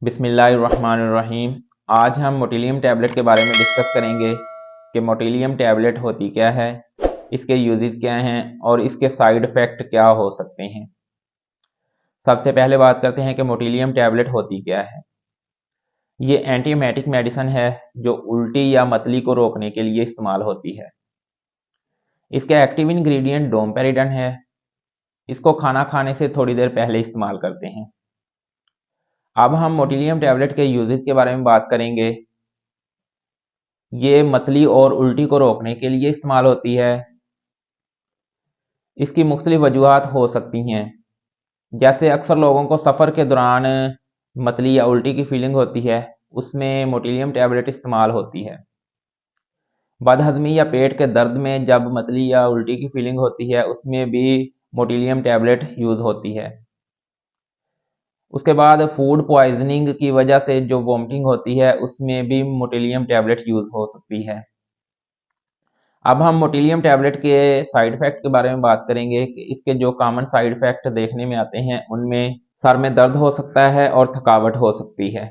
बिस्मिल्लाहिर्रहमानिर्रहीम। आज हम मोटिलियम टैबलेट के बारे में डिस्कस करेंगे कि मोटिलियम टैबलेट होती क्या है, इसके यूजेस क्या हैं और इसके साइड इफ़ेक्ट क्या हो सकते हैं। सबसे पहले बात करते हैं कि मोटिलियम टैबलेट होती क्या है। ये एंटीमेटिक मेडिसिन है जो उल्टी या मतली को रोकने के लिए इस्तेमाल होती है। इसका एक्टिव इंग्रेडिएंट डोमपेरिडन है। इसको खाना खाने से थोड़ी देर पहले इस्तेमाल करते हैं। अब हम मोटिलियम टैबलेट के यूजेस के बारे में बात करेंगे। ये मतली और उल्टी को रोकने के लिए इस्तेमाल होती है। इसकी मुख्तलिफ वजूहात हो सकती हैं, जैसे अक्सर लोगों को सफ़र के दौरान मतली या उल्टी की फीलिंग होती है, उसमें मोटिलियम टैबलेट इस्तेमाल होती है। बदहज़मी या पेट के दर्द में जब मतली या उल्टी की फीलिंग होती है, उसमें भी मोटिलियम टैबलेट यूज़ होती है। उसके बाद फूड पॉइजनिंग की वजह से जो वॉमिटिंग होती है, उसमें भी मोटिलियम टैबलेट यूज़ हो सकती है। अब हम मोटिलियम टैबलेट के साइड इफ़ेक्ट के बारे में बात करेंगे कि इसके जो कॉमन साइड इफ़ेक्ट देखने में आते हैं, उनमें सर में दर्द हो सकता है और थकावट हो सकती है।